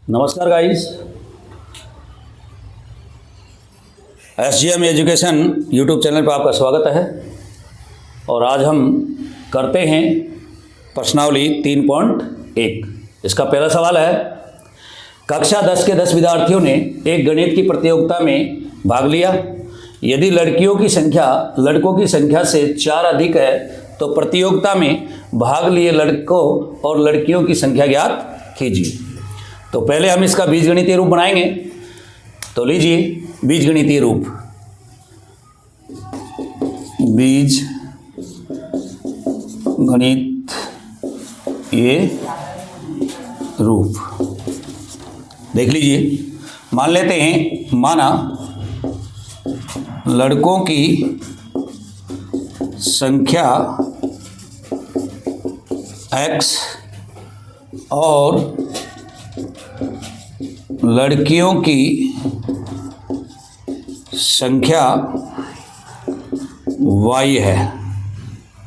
नमस्कार guys, SGM education YouTube channel पर आपका स्वागत है। और आज हम करते हैं प्रश्नावली 3.1। इसका पहला सवाल है, कक्षा 10 के 10 विद्यार्थियों ने एक गणित की प्रतियोगिता में भाग लिया। यदि लड़कियों की संख्या लड़कों की संख्या से 4 अधिक है तो प्रतियोगिता में भाग लिए लड़कों और लड़कियों की संख्या ज्ञात कीजिए। तो पहले हम इसका बीजगणितीय रूप बनाएंगे। तो लीजिए बीजगणितीय रूप। बीज गणित ये रूप देख लीजिए। मान लेते हैं, माना लड़कों की संख्या x और लड़कियों की संख्या y है,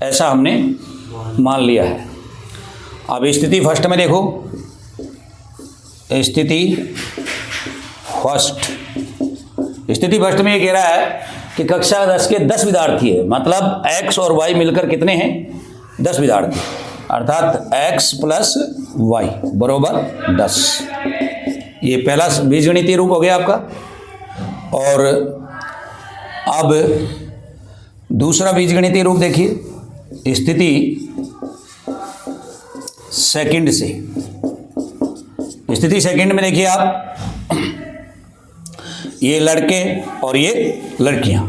ऐसा हमने मान लिया है। अब स्थिति फर्स्ट में देखो। स्थिति फर्स्ट में ये कह रहा है कि कक्षा 10 के 10 विद्यार्थी है, मतलब x और y मिलकर कितने हैं? 10 विद्यार्थी, अर्थात x प्लस y बराबर 10। ये पहला बीजगणितीय रूप हो गया आपका। और अब दूसरा बीजगणितीय रूप देखिए, स्थिति सेकंड से। स्थिति सेकंड में देखिए आप, ये लड़के और ये लड़कियां।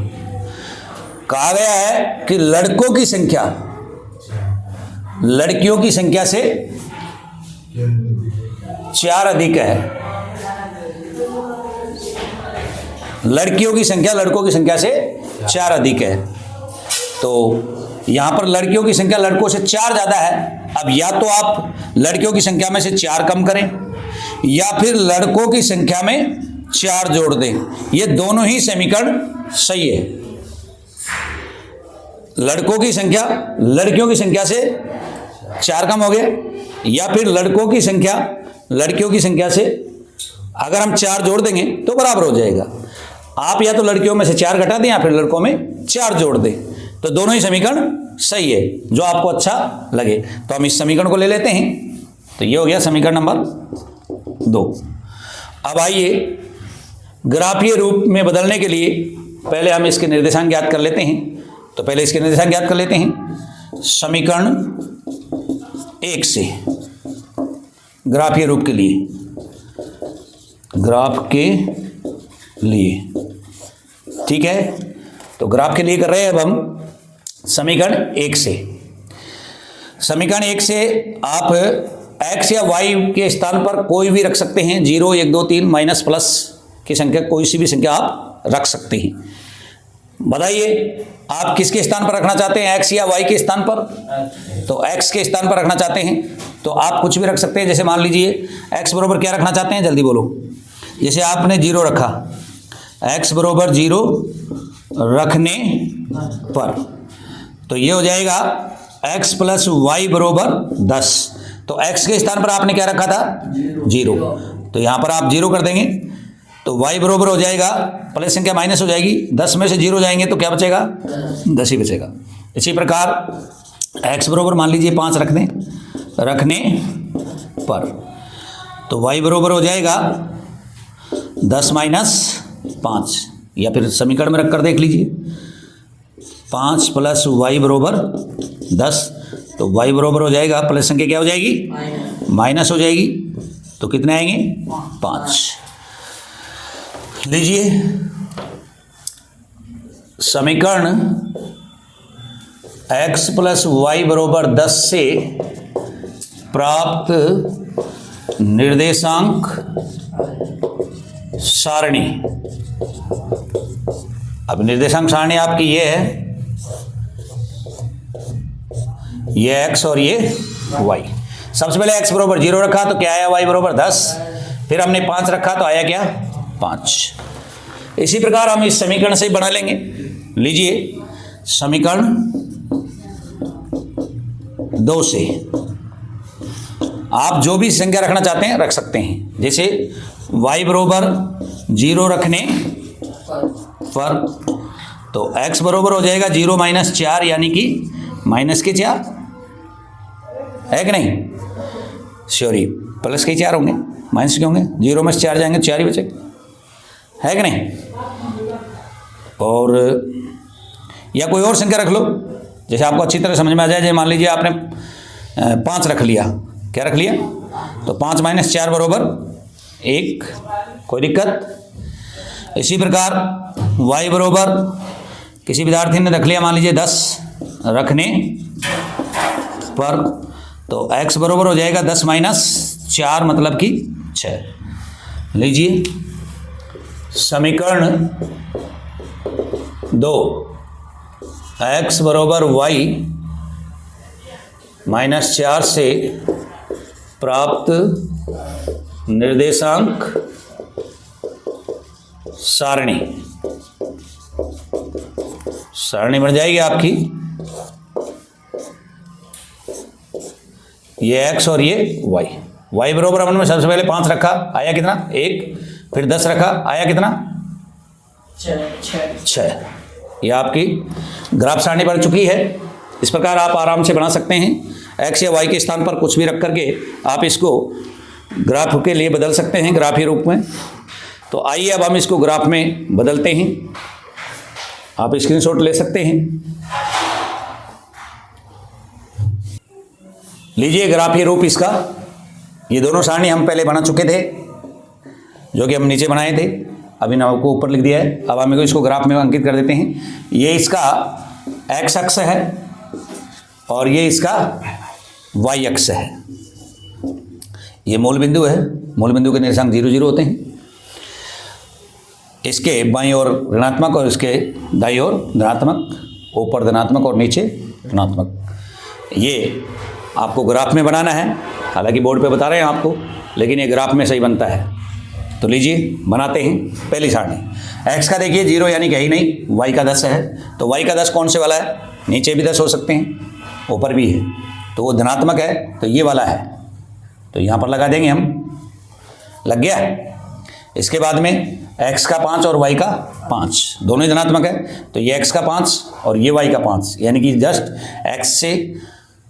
कहा गया है कि लड़कों की संख्या लड़कियों की संख्या से 4 अधिक है। लड़कियों की संख्या लड़कों की संख्या से 4 अधिक है। तो यहां पर लड़कियों की संख्या लड़कों से 4 ज्यादा है। अब या तो आप लड़कियों की संख्या में से 4 कम करें या फिर लड़कों की संख्या में 4 जोड़ दें। ये दोनों ही समीकरण सही है। लड़कों की संख्या लड़कियों की संख्या से 4 कम हो गया, या फिर लड़कों की संख्या लड़कियों की संख्या से अगर हम 4 जोड़ देंगे तो बराबर हो जाएगा। आप या तो लड़कियों में से 4 घटा दें या फिर लड़कों में 4 जोड़ दें, तो दोनों ही समीकरण सही है, जो आपको अच्छा लगे। तो हम इस समीकरण को ले लेते हैं। तो ये हो गया समीकरण नंबर 2। अब आइए ग्राफीय रूप में बदलने के लिए पहले हम इसके निर्देशांक ज्ञात कर लेते हैं। तो पहले इसके निर्देशांक ज्ञात कर लेते हैं। समीकरण 1 से ग्राफीय रूप के लिए, ग्राफ के लिए, ठीक है। तो ग्राफ के लिए कर रहे हैं अब हम समीकरण 1 से। समीकरण 1 से आप x या y के स्थान पर कोई भी रख सकते हैं। 0, 1, 2, 3 माइनस प्लस की संख्या, कोई सी भी संख्या आप रख सकते हैं। बताइए आप किसके स्थान पर रखना चाहते हैं, x या y के स्थान पर? तो x के स्थान पर रखना चाहते हैं तो आप कुछ भी रख सकते हैं। जैसे मान लीजिए x बराबर क्या रखना चाहते हैं, जल्दी बोलो। जैसे आपने 0 रखा, x बराबर 0 रखने पर, तो ये हो जाएगा x प्लस वाई बराबर 10। तो x के स्थान पर आपने क्या रखा था? 0। तो यहाँ पर आप 0 कर देंगे तो y बराबर हो जाएगा, प्लस संख्या माइनस हो जाएगी, 10 में से 0 जाएंगे तो क्या बचेगा? 10 ही बचेगा। इसी प्रकार x बराबर मान लीजिए 5 रख दें, रखने पर, तो y बराबर हो जाएगा 10 माइनस 5, या फिर समीकरण में रखकर देख लीजिए। 5 प्लस वाई बराबर 10, तो y बराबर हो जाएगा, प्लस संख्या क्या हो जाएगी? माइनस हो जाएगी। तो कितने आएंगे? 5। लीजिए समीकरण x प्लस वाई बराबर 10 से प्राप्त निर्देशांक सारणी। अब निर्देशांक सारणी आपकी ये है, ये x और ये y। सबसे पहले x बराबर 0 रखा तो क्या आया? y बराबर 10। फिर हमने 5 रखा तो आया क्या? 5। इसी प्रकार हम इस समीकरण से बना लेंगे। लीजिए समीकरण 2 से आप जो भी संख्या रखना चाहते हैं रख सकते हैं। जैसे y बरोबर 0 रखने पर तो x बरोबर हो जाएगा 0 माइनस 4 यानी कि माइनस के 4 है कि नहीं, सॉरी प्लस के 4 होंगे, माइनस के होंगे, 0 में 4 जाएंगे 4 ही बचेगा, है कि नहीं। और या कोई और संख्या रख लो जैसे आपको अच्छी तरह समझ में आ जाए। जैसे मान लीजिए आपने 5 रख लिया, क्या रख लिया, तो 5 माइनस 4 बरोबर 1, कोई दिक्कत। इसी प्रकार y बरोबर किसी विद्यार्थी ने रख लिया मान लीजिए 10 रखने पर तो x बरोबर हो जाएगा 10 माइनस 4 मतलब कि 6। लीजिए समीकरण 2 x बरोबर y माइनस 4 से प्राप्त निर्देशांक सारणी बन जाएगी आपकी। ये x और ये y बरोबर हमने सबसे पहले 5 रखा, आया कितना 1, फिर 10 रखा, आया कितना 6। ये आपकी ग्राफ सारणी बन चुकी है। इस प्रकार आप आराम से बना सकते हैं। x या y के स्थान पर कुछ भी रख करके आप इसको ग्राफ के लिए बदल सकते हैं, ग्राफीय रूप में। तो आइए अब हम इसको ग्राफ में बदलते हैं। आप स्क्रीनशॉट ले सकते हैं। लीजिए ग्राफीय रूप इसका। ये दोनों सारणी हम पहले बना चुके थे, जो कि हम नीचे बनाए थे, अभी नाम को ऊपर लिख दिया है। अब हम इसको ग्राफ में अंकित कर देते हैं। ये इसका x अक्ष है और ये इसका y अक्ष है। ये मूल बिंदु है, मूल बिंदु के निर्देशांक 0 0 होते हैं। इसके बाईं ओर ऋणात्मक और इसके दाईं ओर धनात्मक, ऊपर धनात्मक और नीचे ऋणात्मक। ये आपको ग्राफ में बनाना है, हालांकि बोर्ड पे बता रहे हैं आपको, लेकिन ये ग्राफ में सही बनता है। तो लीजिए बनाते हैं पहली सारणी। x का देखिए 0 यानी कहीं नहीं, y का 10 है, तो y का 10 कौन से वाला है, नीचे भी 10 हो सकते हैं, ऊपर भी है, तो वो धनात्मक है, तो ये वाला है, तो यहाँ पर लगा देंगे हम। लग गया। इसके बाद में x का 5 और y का 5 दोनों ही धनात्मक है, तो ये x का 5 और ये y का 5 यानी कि जस्ट x से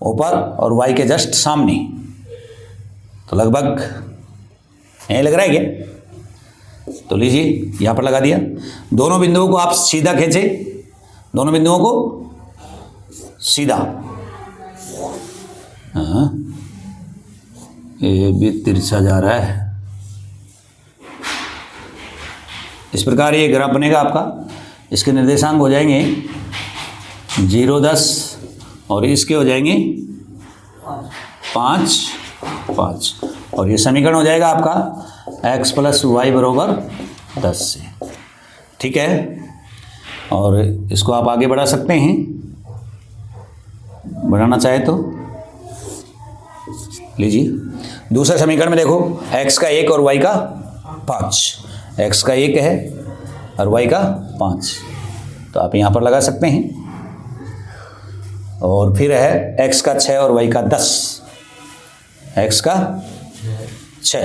ऊपर और y के जस्ट सामने, तो लगभग यहीं लग रहा है क्या। तो लीजिए यहाँ पर लगा दिया। दोनों बिंदुओं को आप सीधा खींचे, दोनों बिंदुओं को सीधा, हाँ ये भी तिरछा जा रहा है। इस प्रकार ये ग्राफ बनेगा आपका। इसके निर्देशांक हो जाएंगे 0 10 और इसके हो जाएंगे 5 5 और ये समीकरण हो जाएगा आपका x प्लस वाई बरोबर 10 से। ठीक है, और इसको आप आगे बढ़ा सकते हैं, बढ़ाना चाहे तो। लीजिए दूसरे समीकरण में देखो, x का 1 और y का 5, x का 1 है और y का 5, तो आप यहाँ पर लगा सकते हैं। और फिर है x का 6 और y का 10, x का 6,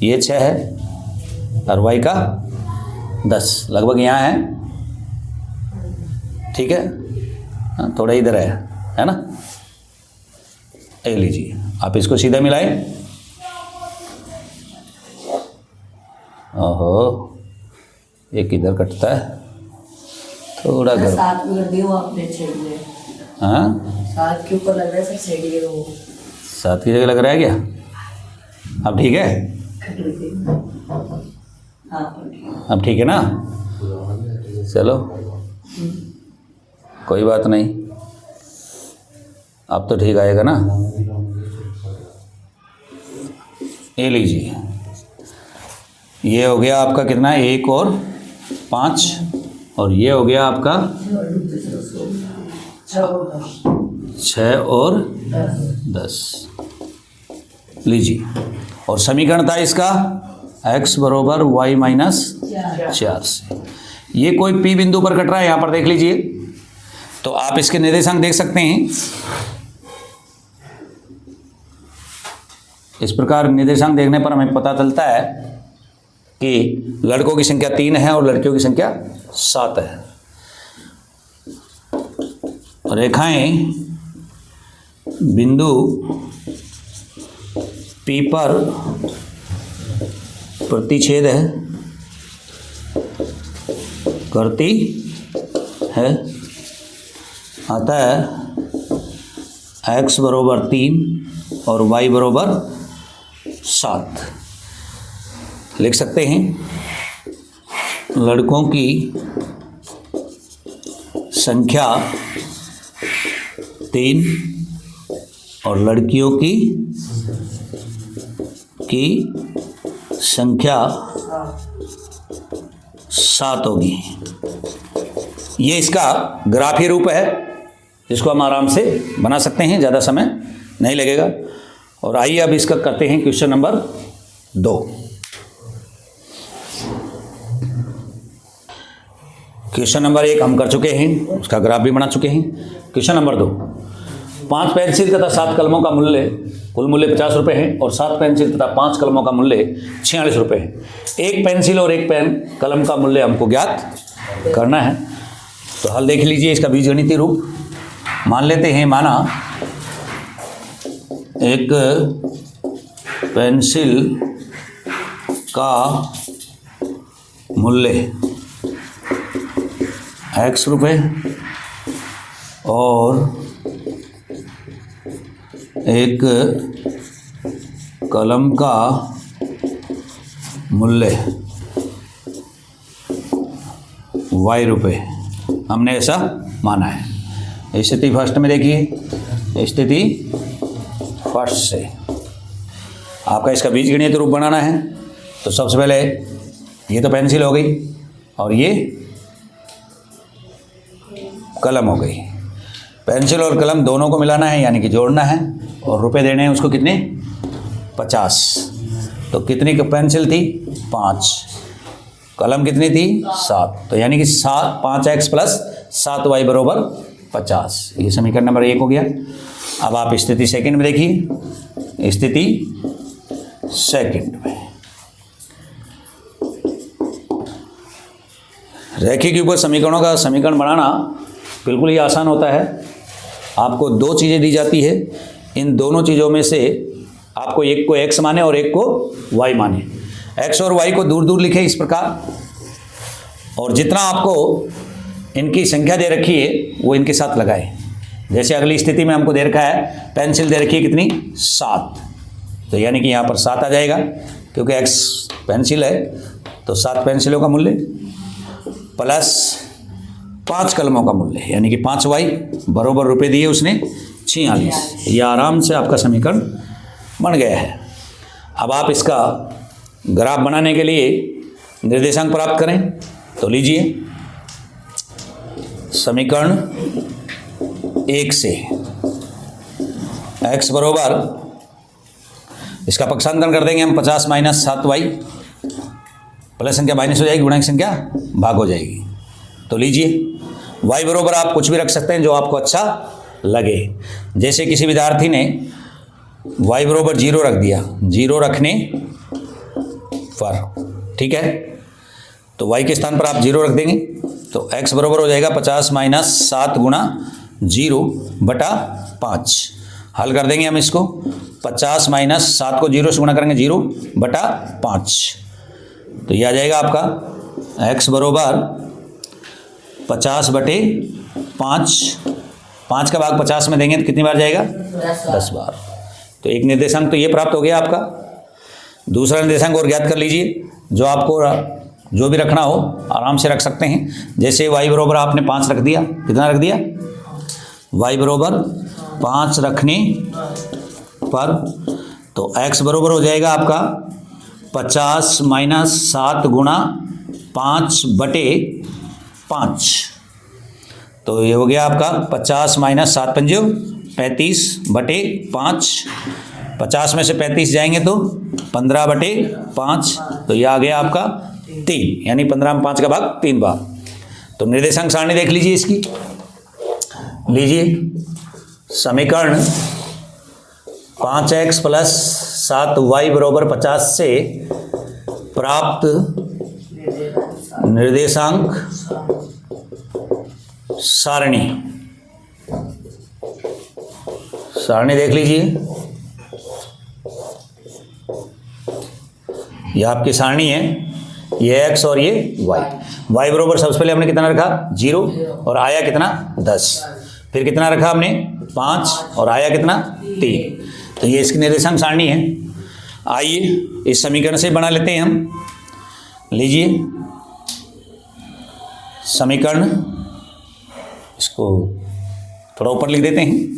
ये 6 है और y का 10, लगभग यहाँ है। ठीक है, थोड़ा इधर है ना। ये लीजिए, आप इसको सीधा मिलाएं। ओहो, एक इधर कटता है, थोड़ा घर साथ में कर दिया वो आपने छेड़ लिया। हाँ, साथ के ऊपर लग रहा है, सब छेड़ लिया वो। साथ की जगह लग रहा है क्या? अब ठीक है, हाँ अब ठीक है ना। चलो कोई बात नहीं, अब तो ठीक आएगा ना। ये लीजिए, ये हो गया आपका कितना, 1 और 5, और ये हो गया आपका 6 और 10। लीजिए, और समीकरण था इसका x बरोबर y माइनस 4 से। ये कोई P बिंदु पर कट रहा है, यहाँ पर देख लीजिए, तो आप इसके निर्देशांक देख सकते हैं। इस प्रकार निर्देशांक देखने पर हमें पता चलता है कि लड़कों की संख्या 3 है और लड़कियों की संख्या 7 है। रेखाएं बिंदु P पर प्रतिच्छेद करती है, अतः x बराबर 3 और y बराबर 7 लिख सकते हैं। लड़कों की संख्या 3 और लड़कियों की संख्या 7 होगी। ये इसका ग्राफीय रूप है जिसको हम आराम से बना सकते हैं, ज़्यादा समय नहीं लगेगा। और आइए अब इसका करते हैं क्वेश्चन नंबर 2। क्वेश्चन नंबर 1 हम कर चुके हैं, उसका ग्राफ भी बना चुके हैं। क्वेश्चन नंबर 2, 5 पेंसिल तथा 7 कलमों का मूल्य, कुल मूल्य 50 रुपये है और 7 पेंसिल तथा 5 कलमों का मूल्य 46 रुपये है। एक पेंसिल और एक कलम का मूल्य हमको ज्ञात करना है। तो हल देख लीजिए इसका बीजगणितीय रूप। मान लेते हैं, माना एक पेंसिल का मूल्य x रुपये और एक कलम का मूल्य y रुपये हमने ऐसा माना है। स्थिति फर्स्ट में देखिए, स्थिति फर्स्ट से आपका इसका बीजगणितीय रूप बनाना है। तो सबसे पहले ये तो पेंसिल हो गई और ये कलम हो गई। पेंसिल और कलम दोनों को मिलाना है, यानी कि जोड़ना है, और रुपए देने हैं उसको कितने, 50। तो कितनी पेंसिल थी, 5, कलम कितनी थी, 7। तो यानी कि 5x प्लस 7y बराबर 50। ये समीकरण नंबर 1 हो गया। अब आप स्थिति सेकंड में देखिए, स्थिति सेकंड में रेखी के ऊपर समीकरणों का समीकरण बनाना बिल्कुल ही आसान होता है। आपको 2 चीज़ें दी जाती है, इन दोनों चीज़ों में से आपको एक को x माने और एक को y माने। x और y को दूर दूर लिखें इस प्रकार, और जितना आपको इनकी संख्या दे रखी है वो इनके साथ लगाएं। जैसे अगली स्थिति में हमको दे रखा है, पेंसिल दे रखी है कितनी, 7। तो यानी कि यहाँ पर 7 आ जाएगा, क्योंकि x पेंसिल है तो 7 पेंसिलों का मूल्य प्लस 5 कलमों का मूल्य, यानी कि 5y बराबर रुपए दिए उसने 46। यह आराम से आपका समीकरण बन गया है। अब आप इसका ग्राफ बनाने के लिए निर्देशांक प्राप्त करें। तो लीजिए, समीकरण 1 से x बराबर, इसका पक्षांतरण कर देंगे हम, 50 माइनस 7y, प्लस संख्या माइनस हो जाएगी, गुणा की संख्या भाग हो जाएगी। तो लीजिए, y बराबर आप कुछ भी रख सकते हैं जो आपको अच्छा लगे। जैसे किसी विद्यार्थी ने y बराबर 0 रख दिया, 0 रखने पर, ठीक है, तो y के स्थान पर आप 0 रख देंगे। तो x बराबर हो जाएगा 50 माइनस 7 गुणा 0 बटा 5। हल कर देंगे हम इसको, 50 माइनस 7 को 0 से गुणा करेंगे, 0 बटा 5। तो ये आ जाएगा आपका x बराबर 50 बटे 5। 5 का भाग 50 में देंगे तो कितनी बार जाएगा, 10 बार। तो एक निर्देशांक तो ये प्राप्त हो गया आपका। दूसरा निर्देशांक और ज्ञात कर लीजिए, जो आपको जो भी रखना हो आराम से रख सकते हैं। जैसे y बराबर आपने 5 रख दिया, कितना रख दिया, y बराबर 5 रखने पर, तो x बराबर हो जाएगा आपका 50 माइनस 7 गुणा 5 बटे 5। तो ये हो गया आपका 50 माइनस 7 पंजे 35 बटे 5। 50 में से 35 जाएंगे तो 15 बटे 5। तो ये आ गया आपका 3, यानी 15 में 5 का भाग 3 बार। तो निर्देशांक सारणी देख लीजिए इसकी। लीजिए, समीकरण 5x प्लस 7y बराबर 50 से प्राप्त निर्देशांक सारणी देख लीजिए। यह आपकी सारणी है, ये x और ये y। y बराबर सबसे पहले हमने कितना रखा 0 और आया कितना 10। फिर कितना रखा हमने 5 और आया कितना 3। तो ये इसकी निर्देशांक सारणी है। आइए इस समीकरण से बना लेते हैं हम। लीजिए समीकरण, इसको थोड़ा ऊपर लिख देते हैं।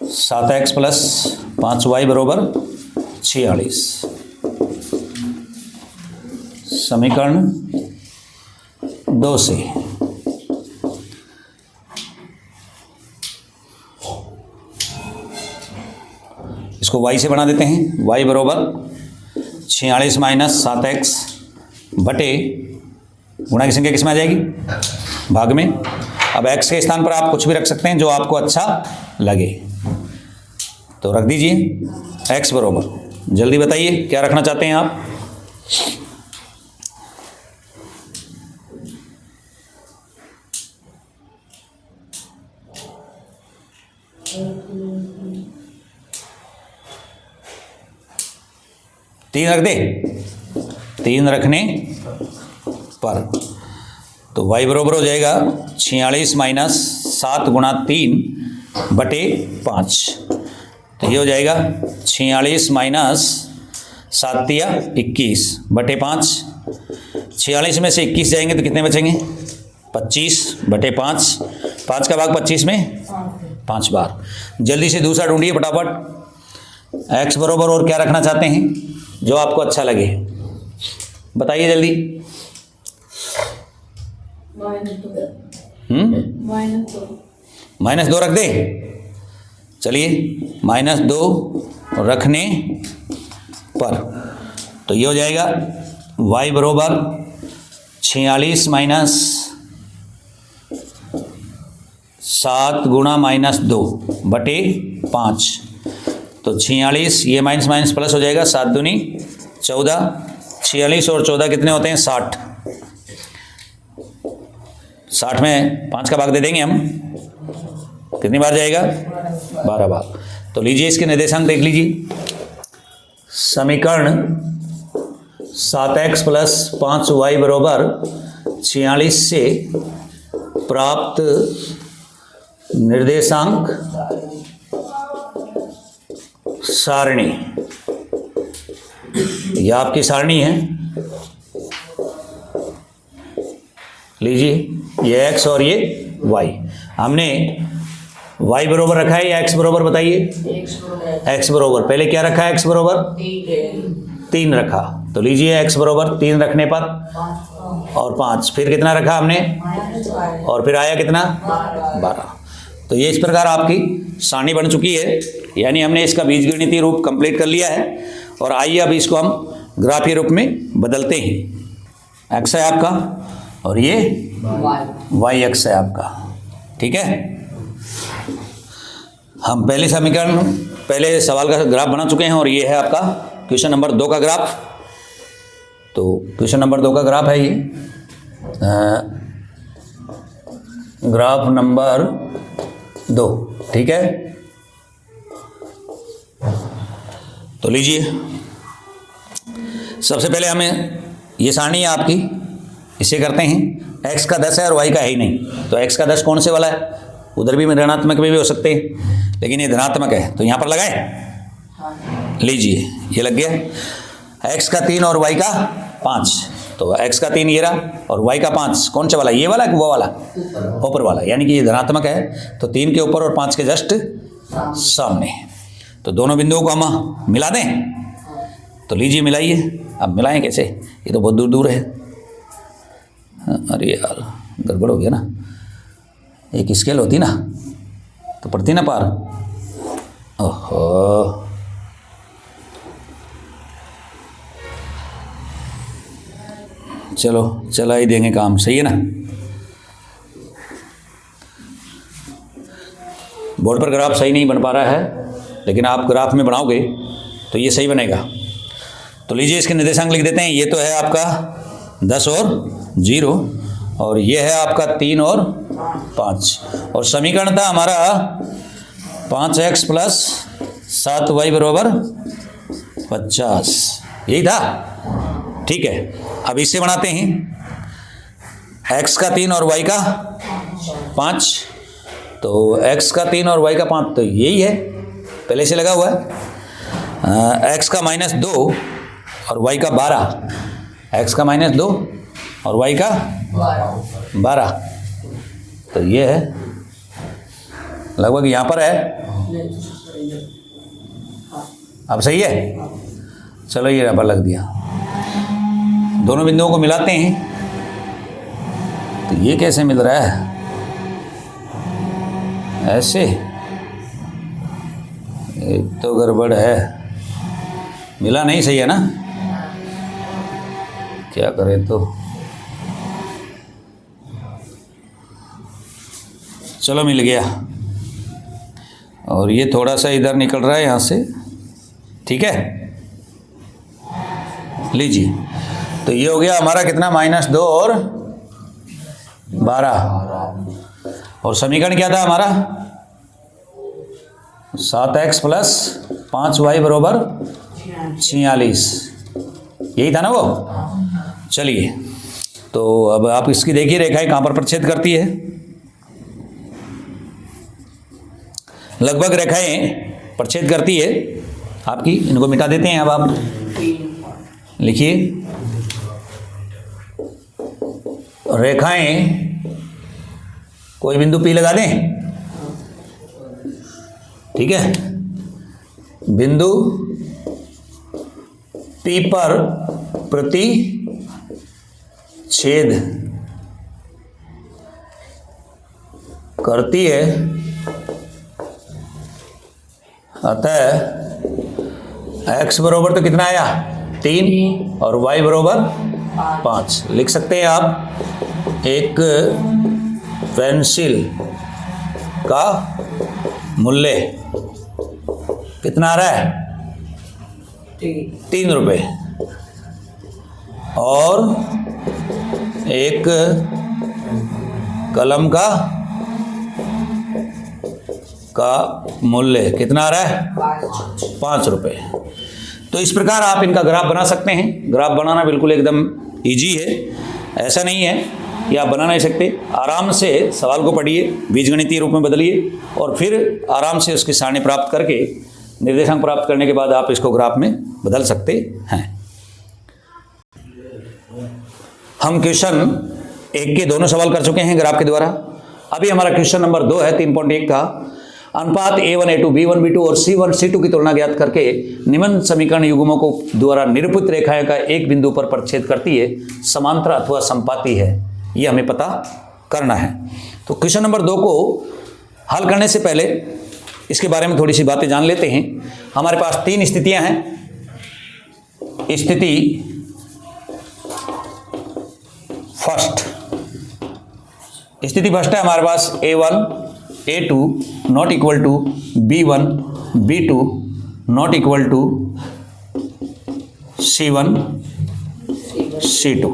7x प्लस 5y बराबर 46। समीकरण 2 से इसको y से बना देते हैं। y बराबर 46 माइनस 7x बटे गुणा की संख्या किस में आ जाएगी भाग में। अब x के स्थान पर आप कुछ भी रख सकते हैं जो आपको अच्छा लगे, तो रख दीजिए x बराबर। जल्दी बताइए क्या रखना चाहते हैं आप। तीन रख दे, 3 रखने पर तो y बराबर हो जाएगा 46 माइनस 7 गुणा 3 बटे 5। तो ये हो जाएगा 46 माइनस 7 तिया 21 बटे 5। 46 में से 21 जाएंगे तो कितने बचेंगे 25 बटे 5। 5 का भाग 25 में 5 बार। जल्दी से दूसरा ढूंढिए फटाफट। x बराबर और क्या रखना चाहते हैं जो आपको अच्छा लगे, बताइए जल्दी। -2 रख दे। चलिए -2 रखने पर तो ये हो जाएगा y बराबर 46 माइनस 7 गुणा -2 बटे 5। तो 46, ये माइनस माइनस प्लस हो जाएगा, 7 दूनी 14। 46 और 14 कितने होते हैं 60। 60 में 5 का भाग दे देंगे हम, कितनी बार जाएगा 12 बार। तो लीजिए इसके निर्देशांक देख लीजिए। समीकरण 7x प्लस 5y बराबर 46 से प्राप्त निर्देशांक सारणी, यह आपकी सारणी है। लीजिए ये x और ये y। हमने y बराबर रखा है या x बराबर बताइए। x बराबर पहले क्या रखा है, x बराबर 3 रखा। तो लीजिए x बराबर 3 रखने पर और 5, फिर कितना रखा हमने और फिर आया कितना 12। तो ये इस प्रकार आपकी सारणी बन चुकी है, यानी हमने इसका बीजगणितीय रूप कंप्लीट कर लिया है। और आइए अब इसको हम ग्राफीय रूप में बदलते हैं। x है आपका और ये y x है आपका, ठीक है। हम पहले सवाल का ग्राफ बना चुके हैं और ये है आपका क्वेश्चन नंबर 2 का ग्राफ। तो क्वेश्चन नंबर 2 का ग्राफ है ये, ग्राफ नंबर 2, ठीक है। तो लीजिए सबसे पहले हमें ये सारणी है आपकी, इसे करते हैं। x का 10 है और y का है ही नहीं, तो x का 10 कौन से वाला है, उधर भी ऋणात्मक में भी हो सकते हैं, लेकिन ये धनात्मक है तो यहाँ पर लगाए। लीजिए ये लग गया। x का 3 और y का 5, तो x का 3 ये रहा और y का 5 कौन सा वाला, ये वाला कि वो वाला, ऊपर वाला, यानी कि ये धनात्मक है। तो 3 के ऊपर और 5 के जस्ट सामने। तो दोनों बिंदुओं को हम मिला दें। तो लीजिए मिलाइए। अब मिलाएं कैसे, ये तो बहुत दूर दूर है। अरे यार गड़बड़ हो गया ना, एक स्केल होती ना तो पड़ती ना पार। ओहो, चलो चला ही देंगे काम, सही है ना। बोर्ड पर ग्राफ सही नहीं बन पा रहा है, लेकिन आप ग्राफ में बनाओगे तो ये सही बनेगा। तो लीजिए इसके निर्देशांक लिख देते हैं। ये तो है आपका 10 और 0 और ये है आपका 3 और 5 और समीकरण था हमारा 5x प्लस 7y बराबर 50, यही था। ठीक है, अब इससे बनाते हैं x का 3 और y का 5, तो x का 3 और y का 5 तो यही है, पहले से लगा हुआ है। x का -2 और y का 12, x का -2 और y का 12, तो ये है लगभग यहाँ पर है। अब सही है, चलो ये यहाँ पर लग दिया। दोनों बिंदुओं को मिलाते हैं तो ये कैसे मिल रहा है, ऐसे, एक तो गड़बड़ है, मिला नहीं सही है ना, क्या करें तो। चलो मिल गया और ये थोड़ा सा इधर निकल रहा है यहाँ से, ठीक है। लीजिए तो ये हो गया हमारा कितना, -2 और 12 और समीकरण क्या था हमारा 7x प्लस 5y बराबर 46, यही था ना वो। चलिए तो अब आप इसकी देखिए रेखाएं कहाँ पर प्रतिच्छेद करती है। लगभग रेखाएं प्रतिच्छेद करती है आपकी, इनको मिटा देते हैं। अब आप लिखिए रेखाएं, कोई बिंदु P लगा दें, ठीक है। बिंदु P पर प्रति छेद करती है, अतः x बराबर तो कितना आया 3 और y बराबर 5। लिख सकते हैं आप एक पेंसिल का मूल्य कितना आ रहा है 3 रुपये और एक कलम का मूल्य कितना आ रहा है 5 रुपये। तो इस प्रकार आप इनका ग्राफ बना सकते हैं। ग्राफ बनाना बिल्कुल एकदम इजी है, ऐसा नहीं है कि आप बना नहीं सकते। आराम से सवाल को पढ़िए, बीजगणितीय रूप में बदलिए और फिर आराम से उसकी सारणी प्राप्त करके निर्देशांक प्राप्त करने के बाद आप इसको ग्राफ में बदल सकते हैं। हम क्वेश्चन 1 के दोनों सवाल कर चुके हैं ग्राफ के द्वारा। अभी हमारा क्वेश्चन नंबर 2 है 3.1 का। अनुपात A1 A2 B1 B2 और C1 C2 की तुलना ज्ञात करके निम्न समीकरण युग्मों को द्वारा निरूपित रेखाएं का एक बिंदु पर प्रतिच्छेद करती है, समांतर अथवा संपाती है, ये हमें पता करना है। तो क्वेश्चन नंबर 2 को हल करने से पहले इसके बारे में थोड़ी सी बातें जान लेते हैं। हमारे पास 3 स्थितियां हैं। स्थिति फर्स्ट है हमारे पास A1 A2 not equal to B1 B2 not equal to C1 C2।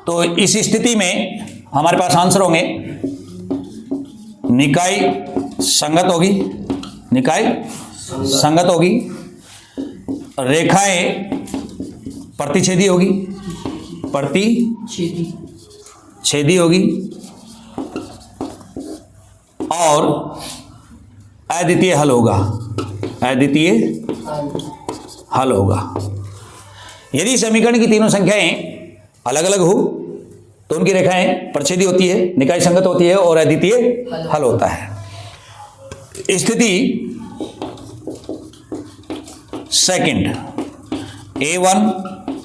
तो इस स्थिति में हमारे पास आंसर होंगे, निकाय संगत होगी, रेखाएं प्रतिच्छेदी होगी और अद्वितीय हल होगा। यदि समीकरण की तीनों संख्याएं अलग अलग हो तो उनकी रेखाएं प्रतिच्छेदी होती है, निकाय संगत होती है और अद्वितीय हल होता है। स्थिति सेकंड, A1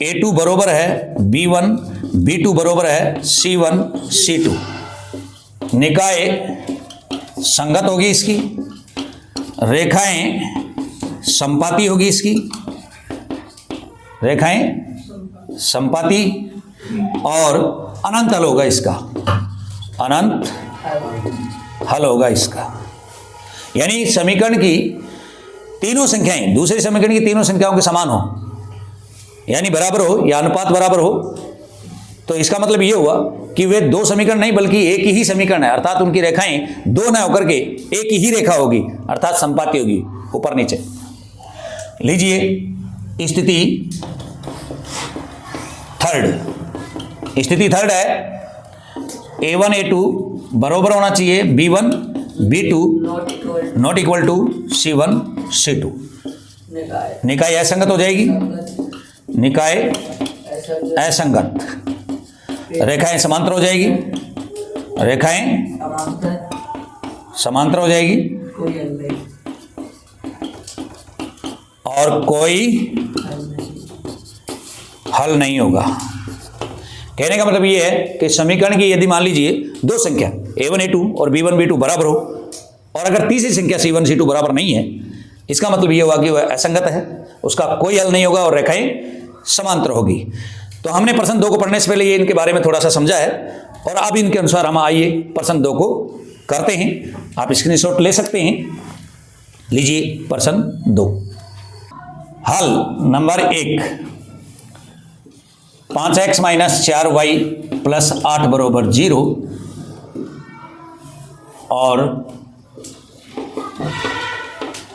A2 बरोबर है B1 B2 बरोबर है C1 C2। निकाय संगत होगी इसकी, रेखाएं संपाती होगी इसकी, संपाती और अनंत हल होगा इसका, यानी समीकरण की तीनों संख्याएं दूसरे समीकरण की तीनों संख्याओं के समान हो, यानी बराबर हो या अनुपात बराबर हो, तो इसका मतलब ये हुआ कि वे दो समीकरण नहीं बल्कि एक ही समीकरण है, अर्थात उनकी रेखाएं दो न होकर के एक ही रेखा होगी, अर्थात संपाती होगी ऊपर नीचे। लीजिए स्थिति थर्ड है A1 A2 बराबर होना चाहिए B1 B2 not equal to C1 C2। निकाय निकाय असंगत हो जाएगी, निकाय असंगत, रेखाएं समांतर हो जाएगी, रेखाएं समांतर हो जाएगी कोई हल नहीं, और कोई हल नहीं होगा। कहने का मतलब ये है कि समीकरण की यदि मान लीजिए दो संख्या A1 A2 और B1 B2 बराबर हो, और अगर तीसरी संख्या C1 C2 बराबर नहीं है, इसका मतलब ये हुआ कि वह असंगत है, उसका कोई हल नहीं होगा और रेखाएं समांतर होगी। तो हमने प्रश्न 2 को पढ़ने से पहले ये इनके बारे में थोड़ा सा समझा है, और अब इनके अनुसार हम आइए प्रश्न 2 को करते हैं। आप स्क्रीनशॉट ले सकते हैं। लीजिए प्रश्न 2। हल number 1, 5x minus 4y plus 8 बराबर 0 और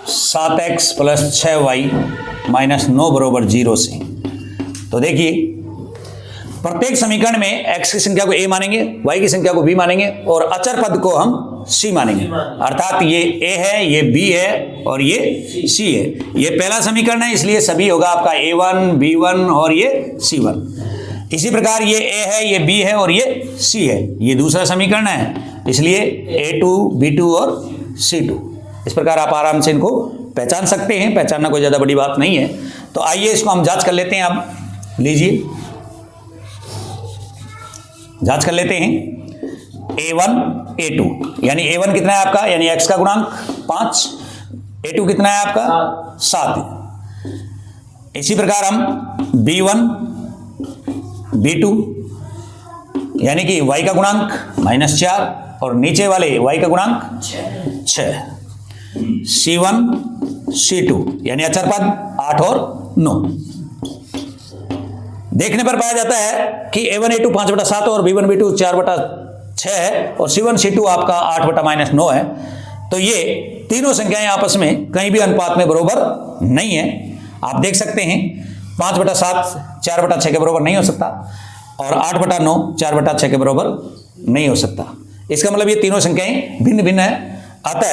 7x प्लस 6y माइनस 9 बराबर 0 से। तो देखिए प्रत्येक समीकरण में x की संख्या को a मानेंगे, y की संख्या को b मानेंगे और अचर पद को हम c मानेंगे, अर्थात ये a है, ये b है और ये c है। ये पहला समीकरण है, इसलिए सभी होगा आपका a1 b1 और ये c1। इसी प्रकार ये a है, ये b है और ये c है। ये दूसरा समीकरण है, इसलिए a2 b2 और c2। इस प्रकार आप आराम से इनको पहचान सकते हैं, पहचानना कोई ज़्यादा बड़ी बात नहीं है। तो आइए इसको हम जांच कर लेते हैं। अब लीजिए जांच कर लेते हैं। A1 A2 यानी A1 कितना है आपका, यानी x का गुणांक 5, A2 कितना है आपका 7। इसी प्रकार हम B1 B2 यानी कि y का गुणांक -4 और नीचे वाले y का गुणांक 6। C1 C2 यानी अचर पद 8 और 9। देखने पर पाया जाता है कि A1 A2 5/7 और B1 B2 4/6 है और C1 C2 आपका 8/-9 है। तो ये तीनों संख्याएं आपस में कहीं भी अनुपात में बराबर नहीं है। आप देख सकते हैं 5/7 4/6 के बराबर नहीं हो सकता और 8/9 4/6 के बराबर नहीं हो सकता। इसका मतलब ये तीनों संख्याएं भिन्न भिन्न है। अतः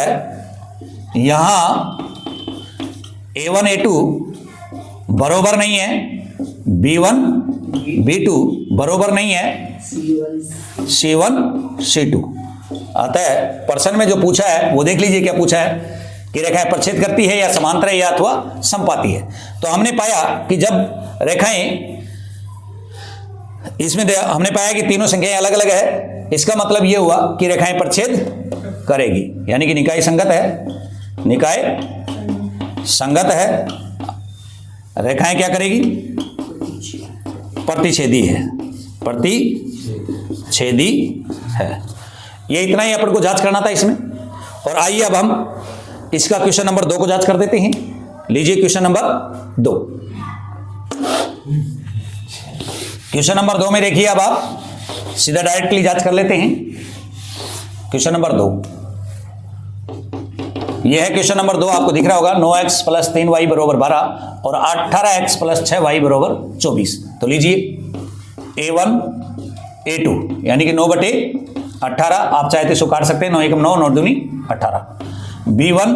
यहाँ A1 A2 बराबर नहीं है, B1 B2 बराबर नहीं है C1 C2। अतः प्रश्न में जो पूछा है वो देख लीजिए क्या पूछा है कि रेखाएं प्रच्छेद करती है या समांतर है या अथवा समपाती है। तो हमने पाया कि जब रेखाएं इसमें हमने पाया कि तीनों संख्याएं अलग अलग है, इसका मतलब ये हुआ कि रेखाएं प्रच्छेद करेगी, यानी कि निकाय संगत है, निकाय संगत है। रेखाएं क्या करेगी, प्रतिच्छेदी है, प्रतिच्छेदी है। ये इतना ही अपन को जांच करना था इसमें। और आइए अब हम इसका क्वेश्चन नंबर 2 को जांच कर देते हैं। लीजिए क्वेश्चन नंबर 2। क्वेश्चन नंबर 2 में देखिए, अब आप सीधा डायरेक्टली जांच कर लेते हैं। क्वेश्चन नंबर 2 यह है क्वेश्चन नंबर 2, आपको दिख रहा होगा 9x प्लस 3y बराबर 12 और 18x प्लस 6y बराबर 24। तो लीजिए A1 A2 यानी कि 9/18, आप चाहे तो इसको काट सकते हैं, 9 एकम 9 9 दूनी 18। B1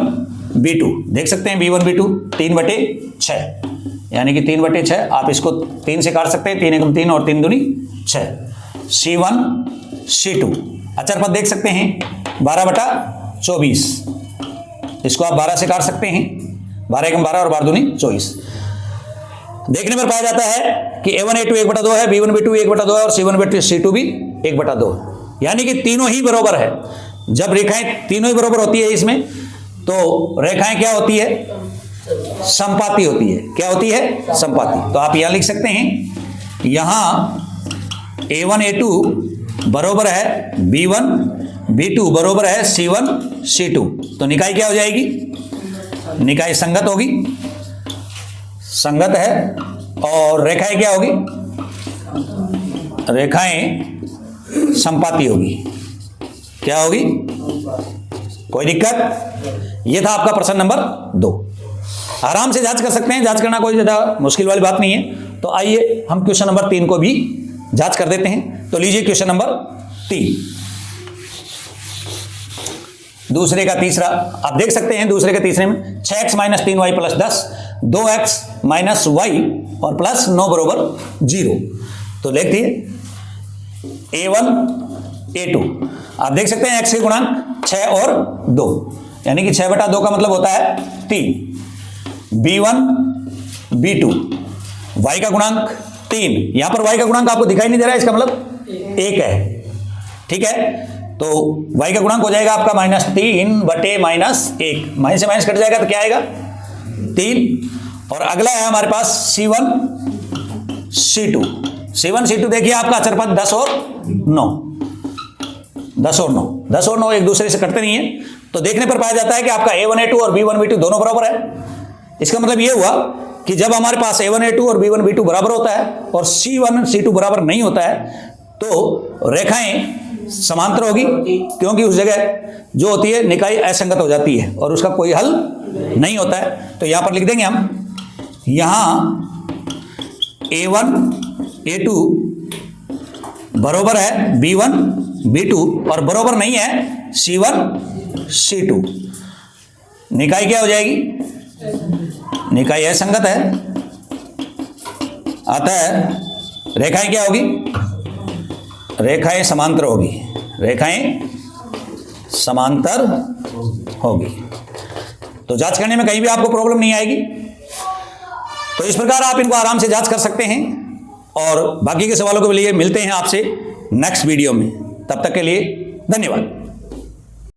B2 देख सकते हैं, B1 B2 3/6 यानी कि 3/6, आप इसको 3 से काट सकते हैं, 3 एकम 3 और 3 दूनी 6। C1 C2 अचर पद देख सकते हैं 12/24, इसको आप 12 से काट सकते हैं, 12 एकम 12 और 12 दूनी 24। देखने पर पाया जाता है कि A1 A2 1/2 है, B1 B2 1/2 है और C1 C2 भी 1/2 है, यानी कि तीनों ही बराबर है। जब रेखाएं तीनों ही बराबर होती है इसमें, तो रेखाएं क्या होती है, समपाती होती है। क्या होती है, समपाती। तो आप यहां लिख सकते हैं, यहां A1 A2 बराबर है B1 B2 बराबर है C1 C2। तो निकाय क्या हो जाएगी, निकाय संगत होगी, संगत है, और रेखाएं क्या होगी, रेखाएं संपाती होगी। क्या होगी, कोई दिक्कत? ये था आपका प्रश्न नंबर 2। आराम से जांच कर सकते हैं, जांच करना कोई ज़्यादा मुश्किल वाली बात नहीं है। तो आइए हम क्वेश्चन नंबर 3 को भी जांच कर देते हैं। तो लीजिए क्वेश्चन नंबर 3, दूसरे का तीसरा। आप देख सकते हैं दूसरे के तीसरे में 6x minus 3y plus 10, 2x minus y और प्लस 9 बरोबर 0। तो लिख दिए a1 a2। आप देख सकते हैं x के गुणांक 6 और 2, यानी कि 6/2 का मतलब होता है 3। b1 b2, y का गुणांक 3। यहां पर y का गुणांक आपको दिखाई नहीं दे रहा है, इसका मतलब 1 है। ठीक है, तो y का गुणांक हो जाएगा आपका -3/-1। माइनस से माइनस कट जाएगा तो क्या आएगा, 3। और अगला है हमारे पास c1 c2। c1 c2 देखिए आपका अचरपद 10 और 9, 10 और 9, 10 और 9 एक दूसरे से कटते नहीं है। तो देखने पर पाया जाता है कि आपका a1 a2 और b1 b2 दोनों बराबर है। इसका मतलब ये हुआ कि जब हमारे पास a1 a2 और b1 b2 बराबर होता है और c1 c2 बराबर नहीं होता है, तो रेखाएं समांतर होगी, क्योंकि उस जगह जो होती है निकाय असंगत हो जाती है और उसका कोई हल नहीं होता है। तो यहां पर लिख देंगे हम, यहां a1 a2 बराबर है b1 b2 और बराबर नहीं है c1 c2। निकाय क्या हो जाएगी, निकाय असंगत है, अतः रेखाएं क्या होगी, रेखाएं समांतर होगी, रेखाएं समांतर होगी। तो जांच करने में कहीं भी आपको प्रॉब्लम नहीं आएगी। तो इस प्रकार आप इनको आराम से जांच कर सकते हैं। और बाकी के सवालों के लिए मिलते हैं आपसे नेक्स्ट वीडियो में। तब तक के लिए धन्यवाद।